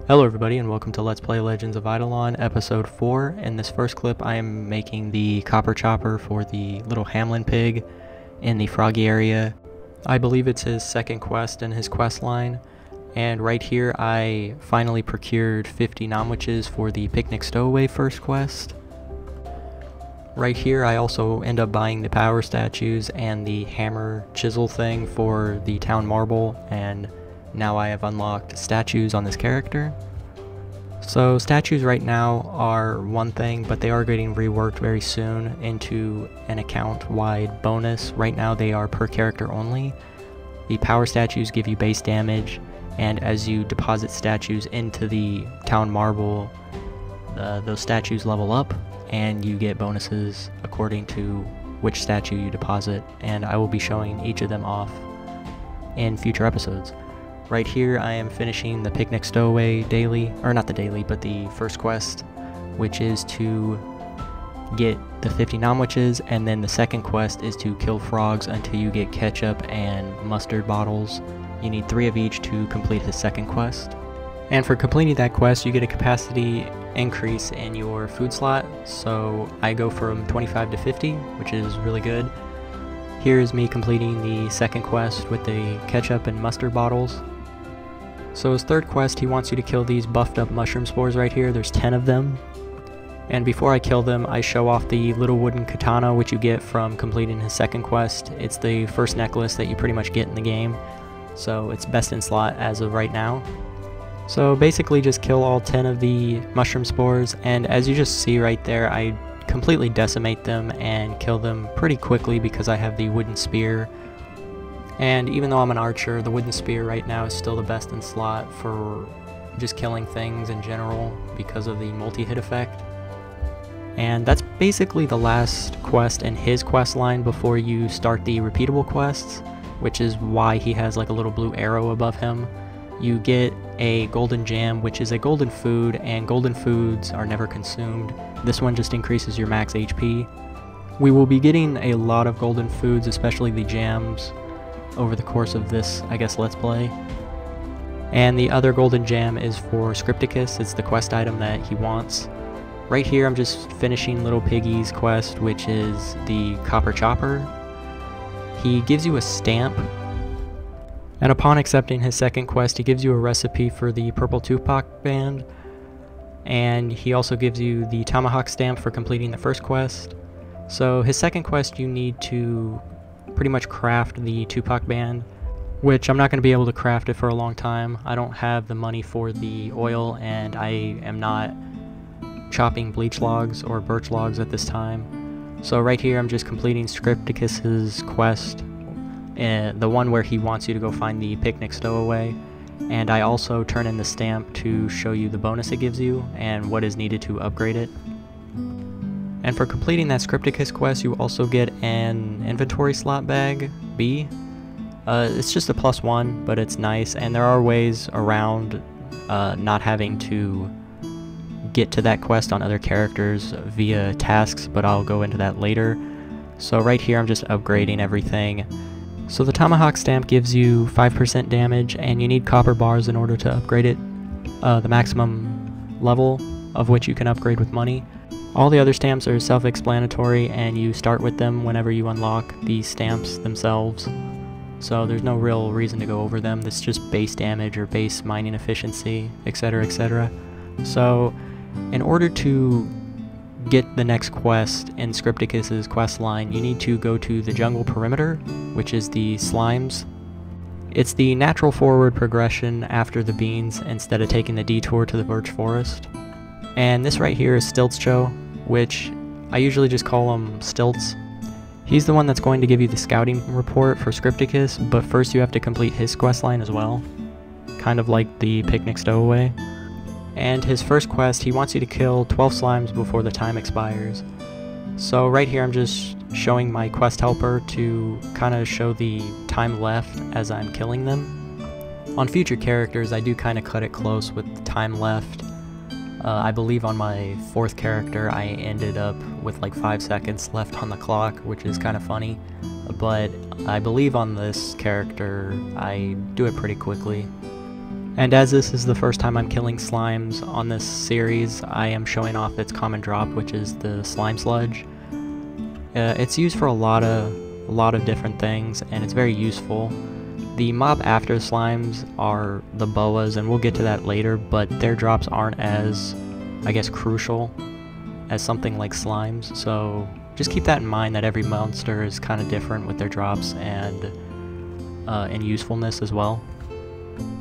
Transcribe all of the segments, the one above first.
Hello everybody and welcome to Let's Play Legends of Idleon episode 4. In this first clip I am making the copper chopper for the little Hamlin pig in the froggy area. I believe it's his second quest in his quest line, and right here I finally procured 50 nomwiches for the picnic stowaway first quest. Right here I also end up buying the power statues and the hammer chisel thing for the town marble, and now I have unlocked statues on this character. So statues right now are one thing, but they are getting reworked very soon into an account-wide bonus. Right now they are per character only. The power statues give you base damage, and as you deposit statues into the town marble, those statues level up, and you get bonuses according to which statue you deposit, and I will be showing each of them off in future episodes. Right here I am finishing the picnic stowaway daily, or not the daily, but the first quest, which is to get the 50 nomwiches, and then the second quest is to kill frogs until you get ketchup and mustard bottles. You need 3 of each to complete his second quest. And for completing that quest you get a capacity increase in your food slot, so I go from 25 to 50, which is really good. Here is me completing the second quest with the ketchup and mustard bottles. So his third quest, he wants you to kill these buffed up mushroom spores right here. There's 10 of them. And before I kill them, I show off the little wooden katana, which you get from completing his second quest. It's the first necklace that you pretty much get in the game, so it's best in slot as of right now. So basically just kill all 10 of the mushroom spores, and as you just see right there, I completely decimate them and kill them pretty quickly because I have the wooden spear. And even though I'm an archer, the wooden spear right now is still the best in slot for just killing things in general because of the multi-hit effect. And that's basically the last quest in his quest line before you start the repeatable quests, which is why he has like a little blue arrow above him. You get a golden jam, which is a golden food, and golden foods are never consumed. This one just increases your max HP. We will be getting a lot of golden foods, especially the jams, over the course of this, I guess, Let's Play. And the other golden jam is for Scripticus. It's the quest item that he wants. Right here I'm just finishing Little Piggy's quest, which is the copper chopper. He gives you a stamp, and upon accepting his second quest he gives you a recipe for the purple Tupac band, and he also gives you the tomahawk stamp for completing the first quest. So his second quest you need to pretty much craft the Tupac band, which I'm not going to be able to craft it for a long time. I don't have the money for the oil, and I am not chopping bleach logs or birch logs at this time. So right here I'm just completing Scripticus's quest, the one where he wants you to go find the picnic stowaway, and I also turn in the stamp to show you the bonus it gives you and what is needed to upgrade it. And for completing that Scripticus quest, you also get an inventory slot bag, B. It's just a +1, but it's nice, and there are ways around not having to get to that quest on other characters via tasks, but I'll go into that later. So right here I'm just upgrading everything. So the tomahawk stamp gives you 5% damage, and you need copper bars in order to upgrade it, the maximum level of which you can upgrade with money. All the other stamps are self-explanatory, and you start with them whenever you unlock these stamps themselves. So there's no real reason to go over them. It's just base damage or base mining efficiency, etc, etc. So in order to get the next quest in Scripticus's quest line, you need to go to the jungle perimeter, which is the slimes. It's the natural forward progression after the beans instead of taking the detour to the birch forest. And this right here is Stiltscho, which I usually just call him Stilts. He's the one that's going to give you the scouting report for Scripticus, but first you have to complete his questline as well, kind of like the picnic stowaway. And his first quest, he wants you to kill 12 slimes before the time expires. So right here I'm just showing my quest helper to kind of show the time left as I'm killing them. On future characters I do kind of cut it close with the time left. I believe on my 4th character I ended up with like 5 seconds left on the clock, which is kind of funny, but I believe on this character I do it pretty quickly. And as this is the first time I'm killing slimes on this series, I am showing off its common drop, which is the slime sludge. It's used for a lot of different things, and it's very useful. The mob after slimes are the boas, and we'll get to that later, but their drops aren't as, I guess, crucial as something like slimes, so just keep that in mind that every monster is kind of different with their drops and usefulness as well.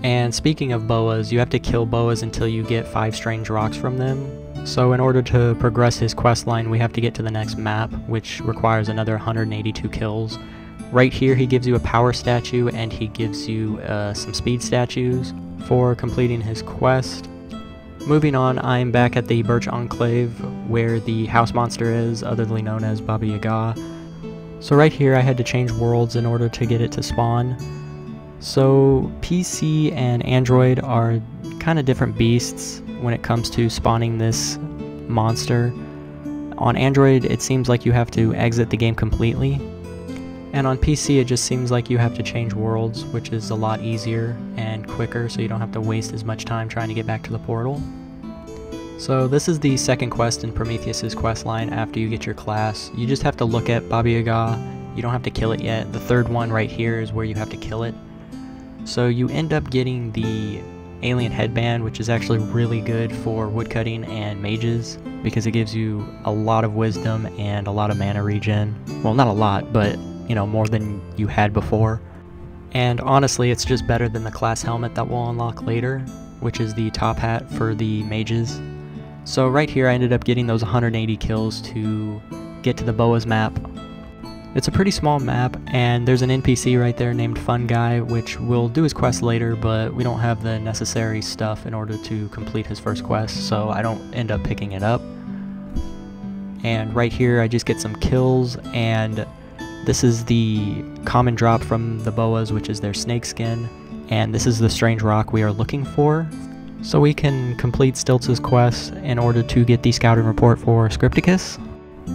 And speaking of boas, you have to kill boas until you get 5 strange rocks from them. So in order to progress his quest line, we have to get to the next map, which requires another 182 kills. Right here he gives you a power statue and he gives you some speed statues for completing his quest. Moving on, I'm back at the Birch Enclave where the house monster is, otherly known as Baba Yaga. So right here I had to change worlds in order to get it to spawn. So PC and Android are kind of different beasts when it comes to spawning this monster. On Android it seems like you have to exit the game completely, and on PC it just seems like you have to change worlds, which is a lot easier and quicker, so you don't have to waste as much time trying to get back to the portal. So this is the second quest in Prometheus's quest line after you get your class. You just have to look at Baba Yaga, you don't have to kill it yet. The third one right here is where you have to kill it. So you end up getting the alien headband, which is actually really good for woodcutting and mages because it gives you a lot of wisdom and a lot of mana regen. Well, not a lot, but you know, more than you had before. And honestly, it's just better than the class helmet that we'll unlock later, which is the top hat for the mages. So right here I ended up getting those 180 kills to get to the Boas map. It's a pretty small map, and there's an NPC right there named Fun Guy, which will do his quest later, but we don't have the necessary stuff in order to complete his first quest, so I don't end up picking it up. And right here I just get some kills, and this is the common drop from the Boas, which is their snake skin, and this is the strange rock we are looking for. So we can complete Stiltz's quest in order to get the scouting report for Scripticus.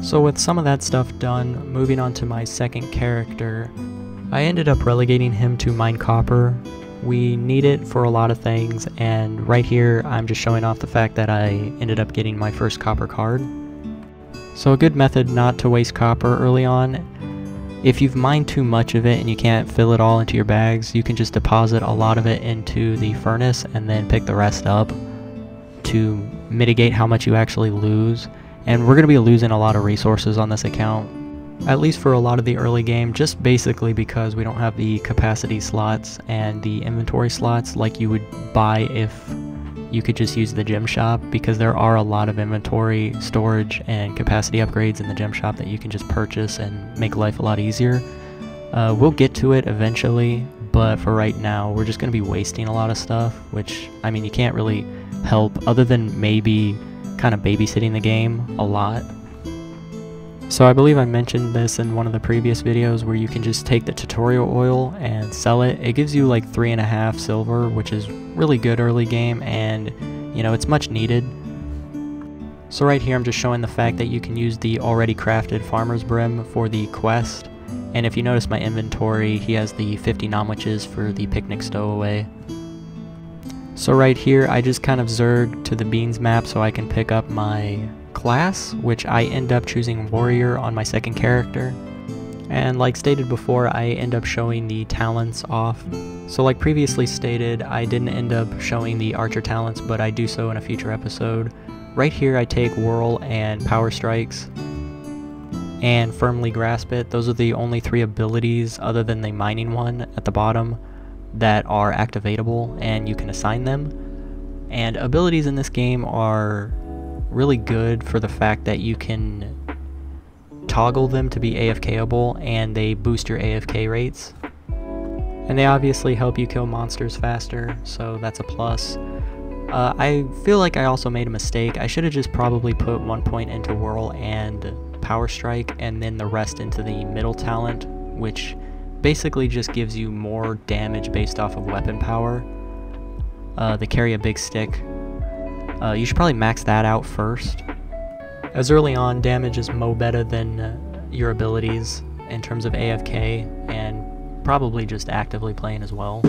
So with some of that stuff done, moving on to my second character, I ended up relegating him to mine copper. We need it for a lot of things, and right here I'm just showing off the fact that I ended up getting my first copper card. So a good method not to waste copper early on, if you've mined too much of it and you can't fill it all into your bags, you can just deposit a lot of it into the furnace and then pick the rest up to mitigate how much you actually lose. And we're going to be losing a lot of resources on this account, at least for a lot of the early game, just basically because we don't have the capacity slots and the inventory slots like you would buy if you could just use the gem shop, because there are a lot of inventory, storage, and capacity upgrades in the gem shop that you can just purchase and make life a lot easier. We'll get to it eventually, but for right now we're just going to be wasting a lot of stuff, which, I mean, you can't really help other than maybe kind of babysitting the game a lot. So I believe I mentioned this in one of the previous videos where you can just take the tutorial oil and sell it. It gives you like 3.5 silver, which is really good early game, and you know, it's much needed. So right here I'm just showing the fact that you can use the already crafted farmer's brim for the quest, and if you notice my inventory, he has the 50 nomwiches for the picnic stowaway. So right here I just kind of zerg to the beans map so I can pick up my class, which I end up choosing warrior on my second character. And like stated before, I end up showing the talents off. So like previously stated, I didn't end up showing the archer talents, but I do so in a future episode. Right here I take whirl and power strikes and firmly grasp it. Those are the only 3 abilities other than the mining one at the bottom that are activatable, and you can assign them. And abilities in this game are really good for the fact that you can toggle them to be AFKable, and they boost your AFK rates. And they obviously help you kill monsters faster, so that's a plus. I feel like I also made a mistake. I should have just probably put 1 point into whirl and power strike, and then the rest into the middle talent, which basically just gives you more damage based off of weapon power. They carry a big stick. You should probably max that out first, as early on damage is better than your abilities in terms of AFK and probably just actively playing as well.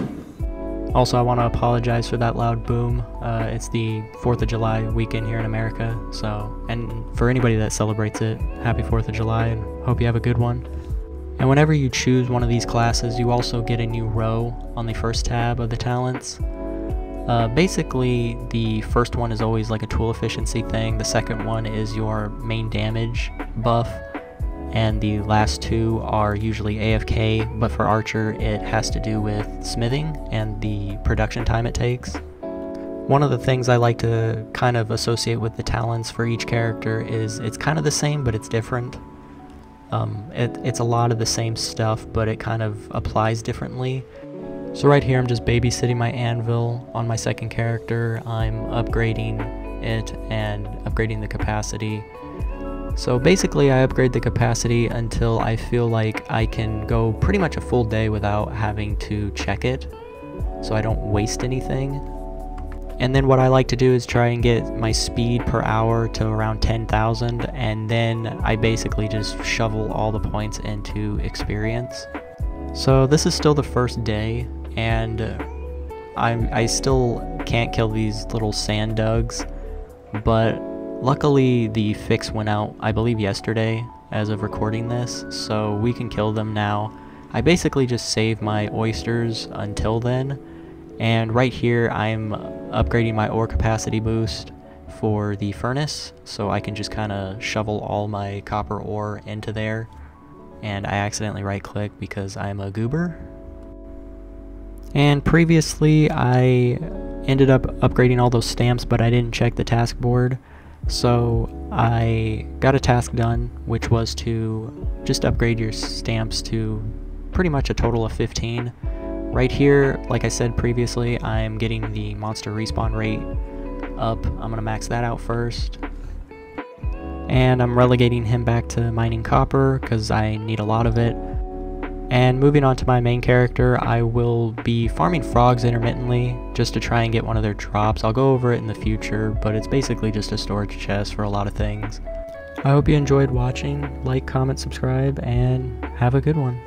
Also, I want to apologize for that loud boom. It's the 4th of July weekend here in America, so, and for anybody that celebrates it, happy 4th of July, and hope you have a good one. And whenever you choose one of these classes, you also get a new row on the first tab of the talents. Basically, the first one is always like a tool efficiency thing, the second one is your main damage buff, and the last two are usually AFK, but for Archer it has to do with smithing and the production time it takes. One of the things I like to kind of associate with the talents for each character is it's kind of the same, but it's different. It's a lot of the same stuff, but it kind of applies differently. So right here I'm just babysitting my anvil on my second character. I'm upgrading it and upgrading the capacity. So basically I upgrade the capacity until I feel like I can go pretty much a full day without having to check it, so I don't waste anything. And then what I like to do is try and get my speed per hour to around 10,000, and then I basically just shovel all the points into experience. So this is still the first day, and I still can't kill these little sand dugs, but luckily the fix went out, I believe yesterday, as of recording this, so we can kill them now. I basically just save my oysters until then, and right here I'm upgrading my ore capacity boost for the furnace, so I can just kind of shovel all my copper ore into there, and I accidentally right click because I'm a goober. And previously I ended up upgrading all those stamps, but I didn't check the task board. So I got a task done, which was to just upgrade your stamps to pretty much a total of 15. Right here, like I said previously, I'm getting the monster respawn rate up. I'm going to max that out first. And I'm relegating him back to mining copper because I need a lot of it. And moving on to my main character, I will be farming frogs intermittently just to try and get one of their drops. I'll go over it in the future, but it's basically just a storage chest for a lot of things. I hope you enjoyed watching. Like, comment, subscribe, and have a good one.